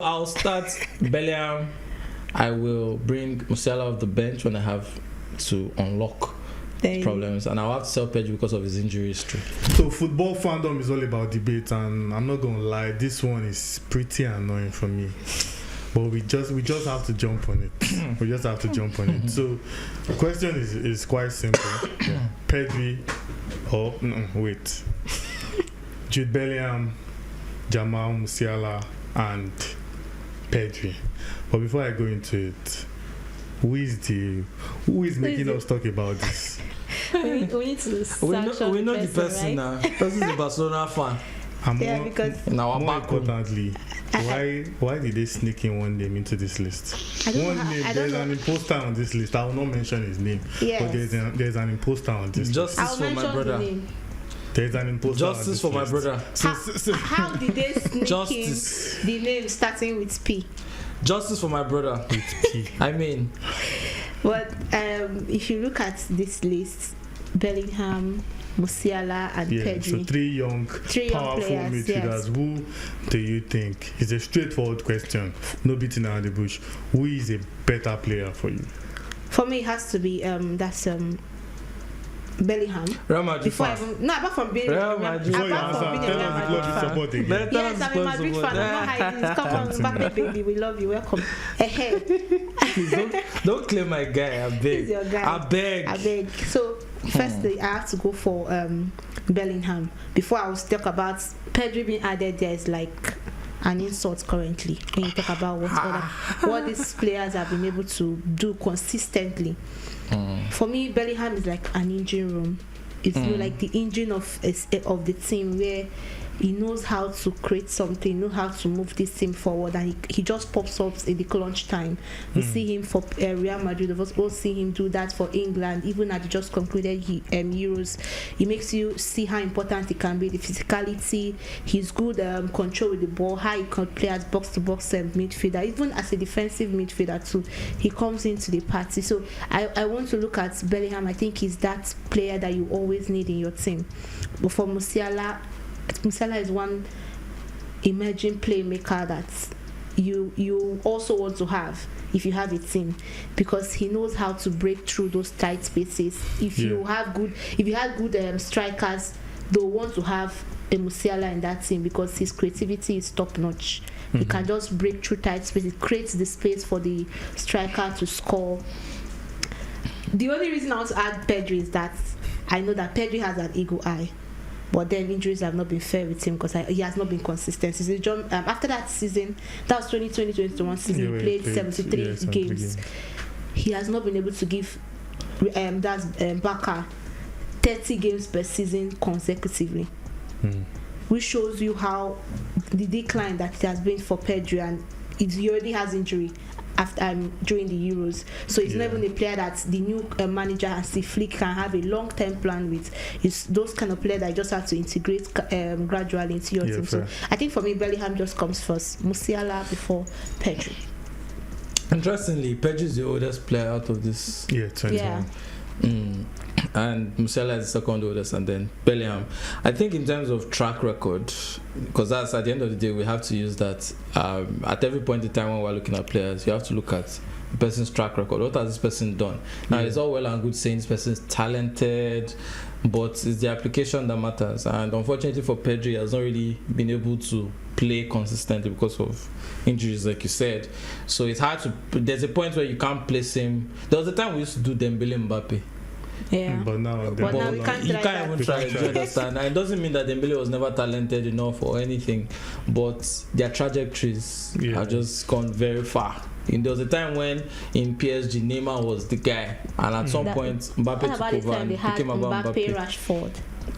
I'll start Bellingham. I will bring Musiala off the bench when I have to unlock problems, and I'll have to sell Pedri because of his injury history. So football fandom is all about debate, and I'm not gonna lie, this one is pretty annoying for me. But we just have to jump on it. We just have to jump on it. So the question is quite simple. Pedri wait. Jude Bellingham, Jamal Musiala, and Pedri. But before I go into it, who is making us talk about this? we need to we know the person right? now. This is a Barcelona fan. Because now more importantly, why did they sneak in one name into this list? There's an imposter on this list. I will not mention his name, but there's an imposter on this list. Justice for my brother. There's an imposter. Justice for my brother. How did they sneak in the name starting with P? Justice for my brother with P. I mean, but if you look at this list, Bellingham, Musiala, and Pedri. So three young powerful players, midfielders. Yes. Who do you think? It's a straightforward question. No beating around the bush. Who is a better player for you? For me, it has to be Bellingham. Real Madrid fan. Apart from being Real Madrid. Yes, I'm a Madrid fan. I'm not hiding it. Come on, Mbappe, baby, we love you. Welcome. Please don't claim my guy. I beg. He's your guy. I beg. So firstly, I have to go for Bellingham. Before I will talk about Pedri being added, there is like an insult currently when you talk about what these players have been able to do consistently. For me, Bellingham is like an engine room. It's like the engine of the team, where he knows how to create something, knows how to move this team forward, and he just pops up in the clutch time. We see him for Real Madrid. We've also seen him do that for England. Even at the just concluded Euros, he makes you see how important he can be. The physicality, his good control with the ball, how he can play as box-to-box midfielder, even as a defensive midfielder too. He comes into the party. So I want to look at Bellingham. I think he's that player that you always need in your team. But for Musiala is one emerging playmaker that you also want to have if you have a team, because he knows how to break through those tight spaces. If you had good strikers, they'll want to have a Musiala in that team because his creativity is top notch. He can just break through tight spaces, creates the space for the striker to score. The only reason I want to add Pedri is that I know that Pedri has an eagle eye. But then injuries have not been fair with him because he has not been consistent. After that season, that was 2020-2021 season, he played 73 games. He has not been able to give Barca 30 games per season consecutively, which shows you how the decline that it has been for Pedri, and he already has injury during the Euros, so he's not even a player that the new manager Hansi Flick can have a long-term plan with. It's those kind of players that you just have to integrate gradually into your team. Fair. So I think for me, Bellingham just comes first, Musiala before Pedri. Interestingly, Pedri is the oldest player out of this. 21. And Musiala is the second oldest, and then Bellingham. I think in terms of track record, because that's at the end of the day, we have to use that at every point in time when we're looking at players. You have to look at the person's track record. What has this person done? Now, it's all well and good saying this person is talented, but it's the application that matters. And unfortunately for Pedri, he has not really been able to play consistently because of injuries, like you said. So it's hard to. There's a point where you can't place him. There was a time we used to do Dembele Mbappe. Yeah. But now you can't even try it. You understand? And it doesn't mean that Dembele was never talented enough or anything, but their trajectories have just gone very far. And there was a time when in PSG Neymar was the guy, and at some point Mbappe took over and became about Mbappe. Rashford.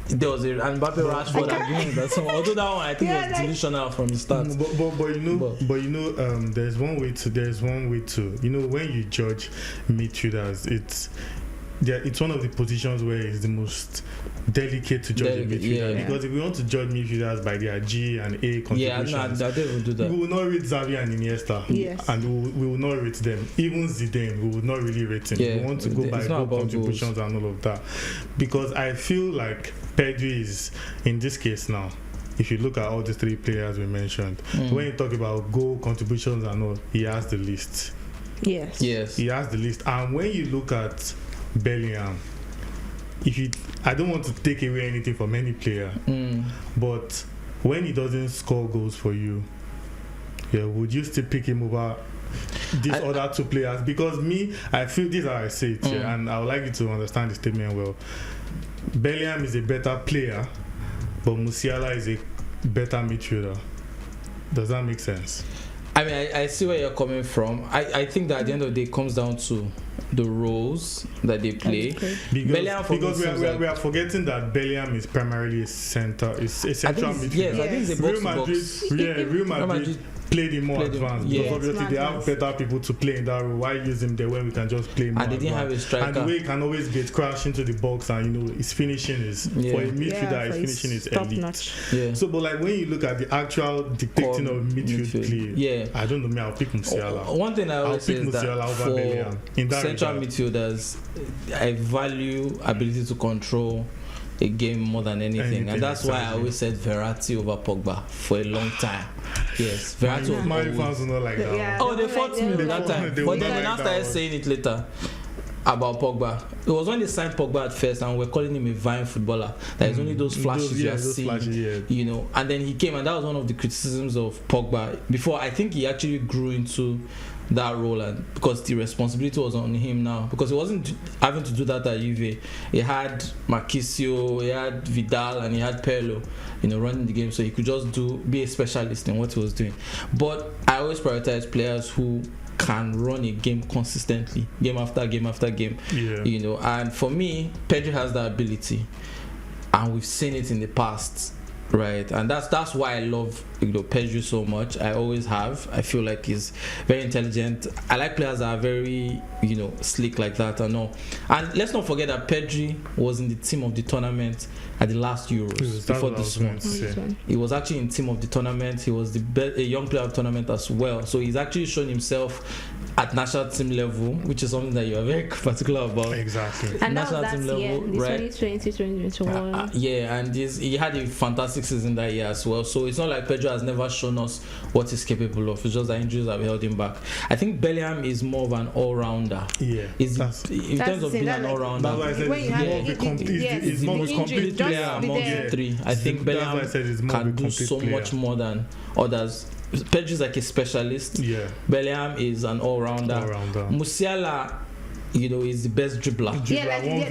There was a Mbappe Rashford agreement. Although that one I think was delusional from the start. But you know, there's one way to when you judge midfielders, it's one of the positions where it's the most delicate to judge a midfielder, because if we want to judge midfielders by their G and A contributions, I will do that. We will not rate Xavi and Iniesta, and we will not rate them. Even Zidane, we will not really rate him. We want to go by goal contributions and all of that, because I feel like Pedri is, in this case now, if you look at all the three players we mentioned, when you talk about goal contributions and all, he has the least. Yes. He has the least. And when you look at Bellingham, I don't want to take away anything from any player, but when he doesn't score goals for you, would you still pick him over these other two players? Because I feel this is how I say it, and I would like you to understand the statement well. Bellingham is a better player, but Musiala is a better midfielder. Does that make sense? I mean, I see where you're coming from. I think that at the end of the day, it comes down to the roles that they play. Because we are forgetting that Bellingham is primarily a central midfielder. Yes, I think it's a box. Real Madrid played him more advanced. Because obviously they have better people to play in that role. Why use him there when we can just play more? And they didn't have a striker. And the way he can always get crashed into the box, and his finishing is for a midfielder, his finishing is elite. So, but like when you look at the actual depicting of midfield play, I don't know, I'll pick Musiala. One thing I always say is that for central midfielders, I value ability to control a game more than anything, and that's why I always said Verratti over Pogba for a long time. Yes, Verratti. My fans will not like that. Yeah, they fought me that time, but then they now started saying it later about Pogba. It was when they signed Pogba at first, and we're calling him a vine footballer. There's only those flashes you see, and then he came, and that was one of the criticisms of Pogba. Before, I think he actually grew into that role, and because the responsibility was on him now, because he wasn't having to do that at Juve. He had Marquisio, he had Vidal, and he had Pirlo, running the game, so he could just be a specialist in what he was doing. But I always prioritize players who can run a game consistently, game after game after game. And for me, Pedri has that ability, and we've seen it in the past. Right, and that's why I love Pedri so much. I always have. I feel like he's very intelligent. I like players that are very slick like that and all. And let's not forget that Pedri was in the team of the tournament at the last Euros before this one. He was actually in team of the tournament. He was a young player of the tournament as well. So he's actually shown himself at national team level, which is something that you are very particular about. Exactly. And national that was team year, level, right? 2020, 2021. And he had a fantastic season that year as well. So it's not like Pedro has never shown us what he's capable of. It's just that injuries have held him back. I think Bellingham is more of an all-rounder. Yeah. In terms of being an all-rounder, that's why I said he's more of a complete player among the three. I think Bellingham can do so much more than others. Pedri is like a specialist. Bellingham is an all-rounder. Musiala, is the best dribbler.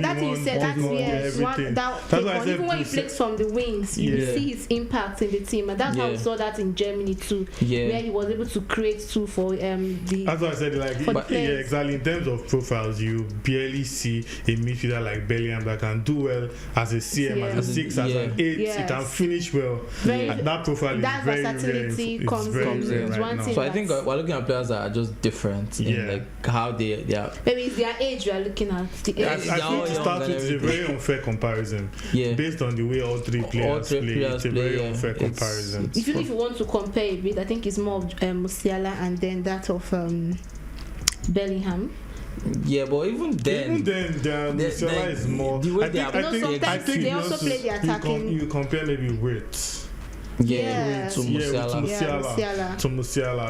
That's what you said. That's why I said even when he plays from the wings, you see his impact in the team, and that's how we saw that in Germany too, where he was able to create too for the. That's why I said exactly. In terms of profiles, you barely see a midfielder like Bellingham that can do well as a CM, as a 6, as an 8. He can finish well. And that profile is very rare. Versatility comes in right now. So I think we're looking at players that are just different in like how they are. Maybe it's their age we are looking at. The age. I think to start with, it's a very unfair comparison. Based on the way all three players play, it's a very unfair comparison. If you want to compare a bit, I think it's more of Musiala and then that of Bellingham. Yeah, but even then, Musiala is more. The way I think they also play the attacking. You compare maybe with. To Musiala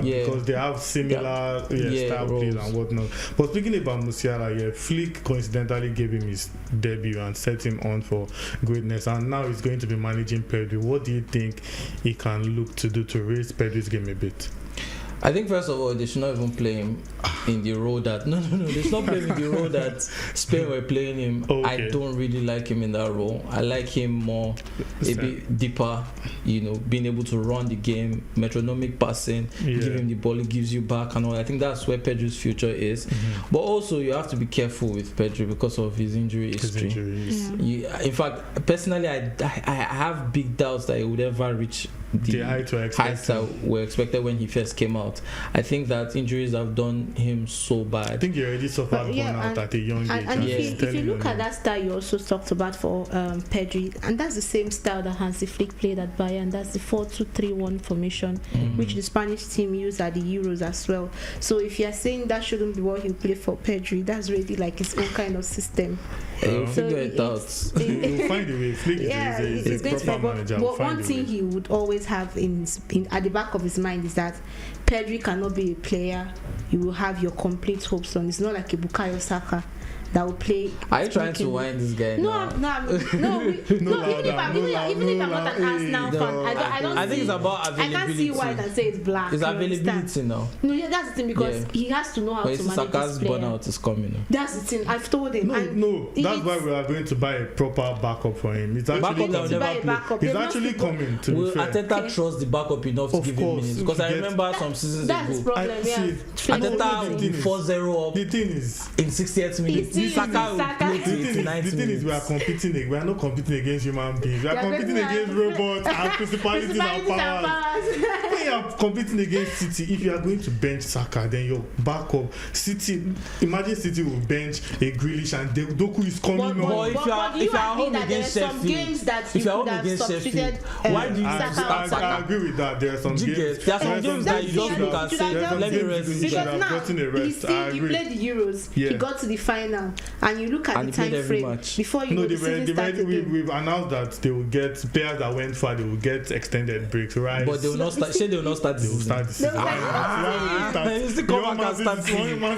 because they have similar style plays and whatnot. But speaking about Musiala, Flick coincidentally gave him his debut and set him on for greatness, and now he's going to be managing Pedri. What do you think he can look to do to raise Pedri's game a bit? I think first of all they should not even play him in the role that they should not play him in the role that Spain were playing him. I don't really like him in that role. I like him more a bit deeper, being able to run the game, metronomic passing, give him the ball, he gives you back and all. I think that's where Pedri's future is. But also you have to be careful with Pedri because of his injury history. In fact, personally I have big doubts that he would ever reach the heights that were expected when he first came out. I think that injuries have done him him so bad. I think he already suffered burnout at a young age. And if you look at that style you also talked about for Pedri, and that's the same style that Hansi Flick played at Bayern. That's the 4-2-3-1 formation, which the Spanish team used at the Euros as well. So if you're saying that shouldn't be what he'll play for Pedri, that's really like his own kind of system. He'll So figure it out. He'll find a way. Flick is a proper manager. But one thing he would always have at the back of his mind is that Pedri cannot be a player you will have your complete hopes on. It's not like a Bukayo Saka that will play. Are you trying to wind this guy? No. Even if I'm not an Arsenal fan, I don't. I think it's about availability. I can't see white and say it's black. It's availability now. No, yeah, that's the thing, because he has to know how to manage Saka's this player. burnout is coming. That's the thing. I've told him. That's why we are going to buy a proper backup for him. It's actually He's actually coming. To Will be fair. Arteta trust the backup enough to give him minutes? Because I remember some seasons that's his ago, problem. Arteta will be 4-0 up. The thing is, in 68 minutes, Saka will play to 89 minutes. The thing is, we are not competing against human beings. We are competing against robots and principalities and powers. When you are competing against City, if you are going to bench Saka, then your backup City. Imagine City will bench a Grealish and Doku is coming on. But if you are home against Sheffield, why do you start Saka? I agree with that. There are some games. There are some games that you just look and say, let me rest. Because now he played the Euros. He got to the final, and you look at the time frame before you know the season started. We've announced that they will get players that went far. They will get extended breaks, right? But they will not start. They will not start. They will start the season. You want Man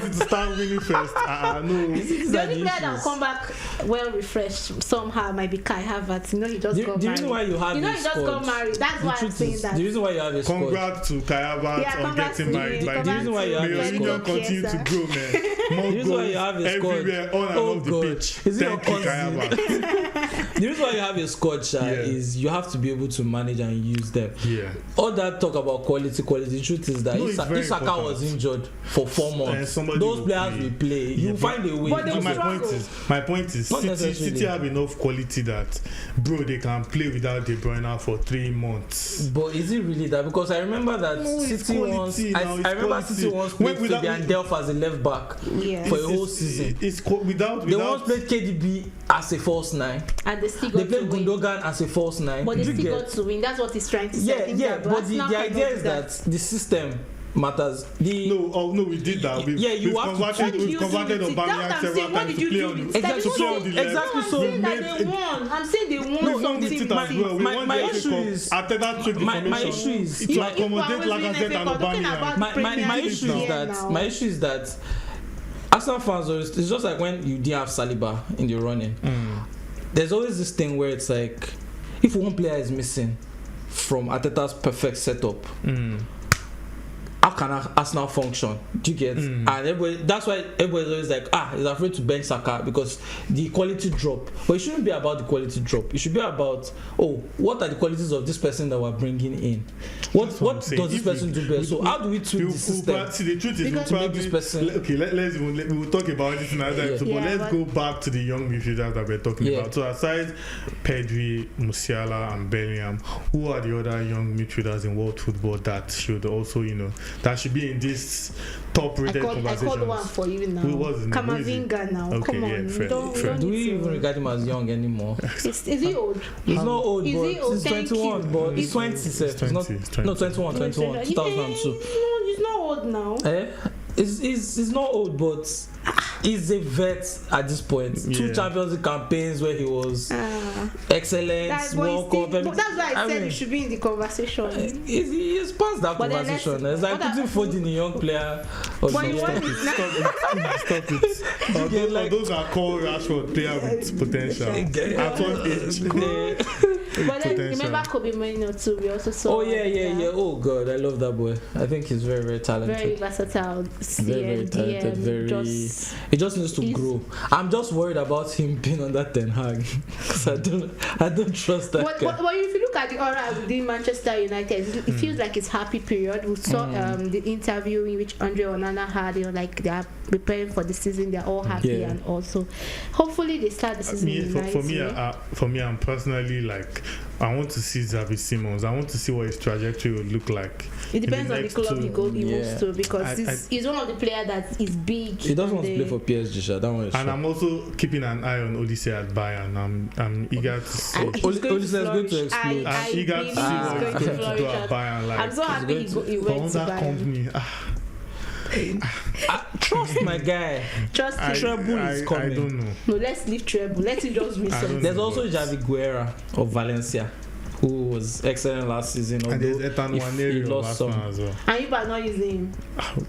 City to start winning first? No. The only player that will come back well refreshed somehow might be Kai Havertz. He just got married. The reason why you have he just got married. That's why I'm saying that. The reason why you have a squad. Congrats to Kai Havertz on getting married. The reason why you have a squad. Continue to grow, man. More the reason why you have a squad everywhere on and off the pitch. Is it your cousin? The reason why you have a squad, is you have to be able to manage and use them. Yeah. All that talk about quality. The truth is that if Saka was injured for 4 months, those players will play. You find a way. But my point is, City have enough quality that, bro, they can play without De Bruyne for 3 months. But is it really that? Because I remember that City once. I remember City once played Fabian Delph as a left back for a whole season. They once played KDB as a false 9. And they played Gundogan as a false 9. But they still got to win. That's what he's trying to say. But the idea is that the system matters. No, we did that. We've converted Aubameyang several times to play on the left. Exactly. So I'm saying they won something. My issue is to accommodate Lacazette and Aubameyang. My issue is that Arsenal fans, it's just like when you didn't have Saliba in the running. There's always this thing where it's like, if one player is missing from Arteta's perfect setup, how can Arsenal function? Do you get? And that's why everybody's always like, he's afraid to bench Saka because the quality drop. But it shouldn't be about the quality drop. It should be about, what are the qualities of this person that we're bringing in? What does this person do best? So how do we tweak the system? See, the truth is, we'll talk about this another time. But let's go back to the young midfielders that we're talking about. So aside Pedri, Musiala, and Bellingham, who are the other young midfielders in world football that should also, that should be in this top-rated conversation? I called one for you now. Who was it? Kamavinga now. Okay, come on. Fair. Do we even regard him as young anymore? Is he old? He's not old, is but he old? he's 21. But he's 20, He's 20. No, 21, 2002. No, he's not old now. He's not old, but he's a vet at this point. 2 Champions League campaigns where he was excellent, World Cup. That's why I said he should be in the conversation. He's past that conversation. It's like putting foot in a young player. Stop it. All those are called Rashford player with potential. At what age? But then remember Kobe Mourinho too. We also saw. Oh yeah. Oh god, I love that boy. I think he's very, very talented. Very versatile. Very talented. He just needs to grow. I'm just worried about him being on that Ten Hag because I don't trust that guy. But if you look at the aura within Manchester United, it feels like it's happy period. We saw the interview in which Andre Onana had. They are preparing for the season. They're all happy and also hopefully they start the season. For me, I'm personally like, I want to see Xavi Simons. I want to see what his trajectory would look like. It depends the on the next club two- he moves to, because he's one of the players that is big. He doesn't on want to the- play for PSG, Sha. That one is And sure. I'm also keeping an eye on Olise at Bayern. I'm eager to see. And he's Oli- going Olise is to going to flourish. explode. I I'm eager to believe see he's what going he's to going to do flourish at Bayern. Like, I'm so happy he for went all to that Bayern. company. Trust my guy. Trust I, him. Treble is I coming. don't know. No, let's leave treble. Let him just win I don't something. There's know, also but- Javi Guerra of Valencia, who was excellent last season. And there's although Ethan if he Waneri of lost some. Arsenal as well. And you are not using him.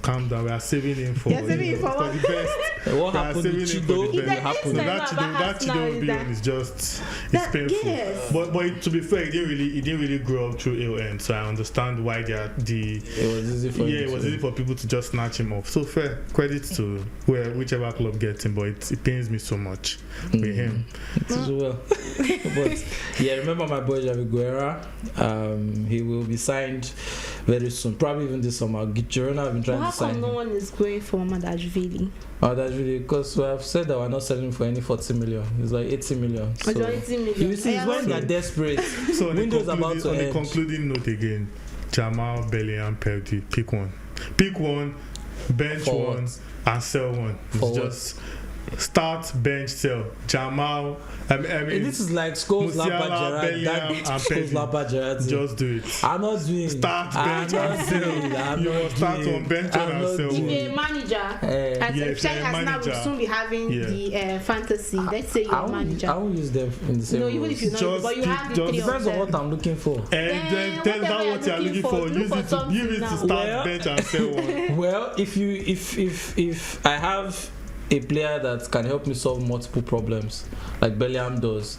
Calm down. We are saving him for, You're saving him for what? the best. What We are happened saving with him for Chido the will best. Next happen. time that about Chido Arsenal being is is just it's that- painful. yes. But to be fair, he didn't really grow up through ill end. So I understand why It was easy for him. it was easy for people to just snatch him off. So fair credit to whichever club gets him, but it pains me so much with him. It is well. But yeah, remember my boy Javi Guerra. He will be signed very soon, probably even this summer. Girona have been trying How to sign come no him. one is going for Madashvili? Oh, that's really because we have said that we're not selling for any 40 million. It's like 80 million. So Or 80 million? you see, it's when they're desperate. So on the Windows about to end. concluding note again, Jamal, Bellingham, Pedri, pick one, bench For one, what? and sell one. It's For what? just start, bench, sell. Jamal, I mean This is like Scholes, Musiala, Lampard, Gerrard. Bellingham, That and Scholes, Pedri. Lampard, Gerrard. just do it. I'm not doing. Start, I'm bench, not and sell. doing. I'm You not must start doing. on bench I'm and not sell doing. one. If a manager, Eh, as Yeah, a if you're a Arsenal will manager. soon be having Yeah. the fantasy. Let's say you're I a won't manager. use them in the same No, even if you roles. know, Just but you pick- have the just three of Depends on what them. I'm looking for. And then Eh, tell whatever that what you're you're looking for. look Use for it to something start, Well- bench, and sell one. Well, if I have a player that can help me solve multiple problems, like Bellingham does.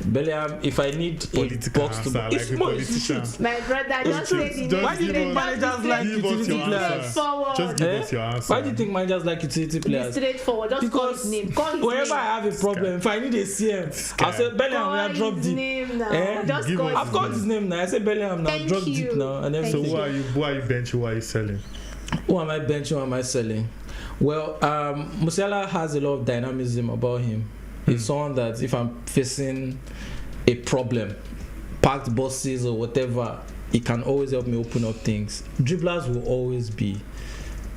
Bellingham, if I need a Political box answer, to like it's a more politician. My brother, just true. say the Just name. Why do you think managers like Give us utility your players? answer. Straightforward. Just give Eh? us your answer. Why do you think managers like utility Be players? straightforward. Just call his Because name. Call his wherever name. I have a problem, if I need a CM, I'll say Bellingham, we Call are drop his deep. name now. Eh? Just Give call us his I've got his name now. I say Bellingham now, Thank drop you. deep now, and Thank So everything. who are you benching? Who are you selling? Who am I benching? Who am I selling? Well, Musiala has a lot of dynamism about him. He's someone that if I'm facing a problem, packed buses or whatever, he can always help me open up things. Dribblers will always be,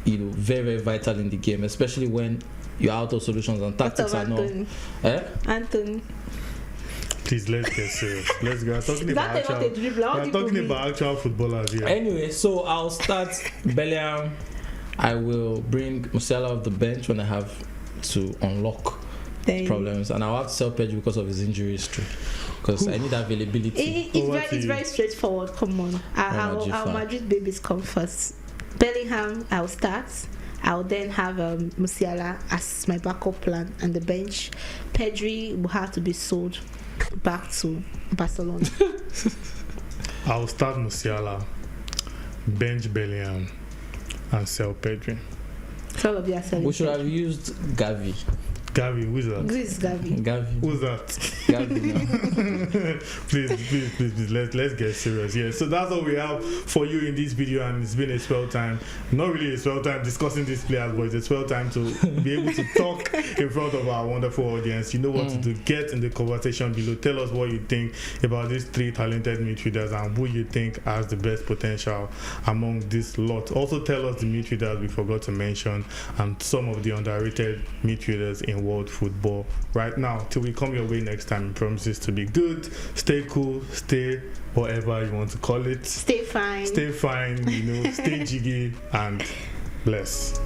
very, very vital in the game, especially when you're out of solutions and What tactics of are not. Anthony? Eh? Anthony. Please, let's get serious. Let's go. We're talking Is about that not a actual. dribbler? How We're do people talking mean? about actual footballers here. Anyway, so I'll start Bellingham. I will bring Musiala off the bench when I have to unlock Then- problems, and I'll have to sell Pedri because of his injury history, because I need availability. It's very straightforward. Come on. Our fan. Madrid babies come first. Bellingham, I'll start. I'll then have Musiala as my backup plan and the bench. Pedri will have to be sold back to Barcelona. I'll start Musiala, bench Bellingham, and sell Pedri. So all of you are selling. We should have Pedri. used Gavi. Gavi, who's that? This is Gavi. Gavi. Who's that? Gavi now. please, let's get serious. Yeah, so that's all we have for you in this video, and it's been a swell time. Not really a swell time discussing these players, but it's a swell time to be able to talk in front of our wonderful audience. You know what to do. Get in the conversation below. Tell us what you think about these three talented midfielders and who you think has the best potential among this lot. Also tell us the midfielders we forgot to mention and some of the underrated midfielders in world football right now. Till we come your way next time, it promises to be good. Stay cool, stay whatever you want to call it. Stay fine. Stay fine, stay jiggy and bless.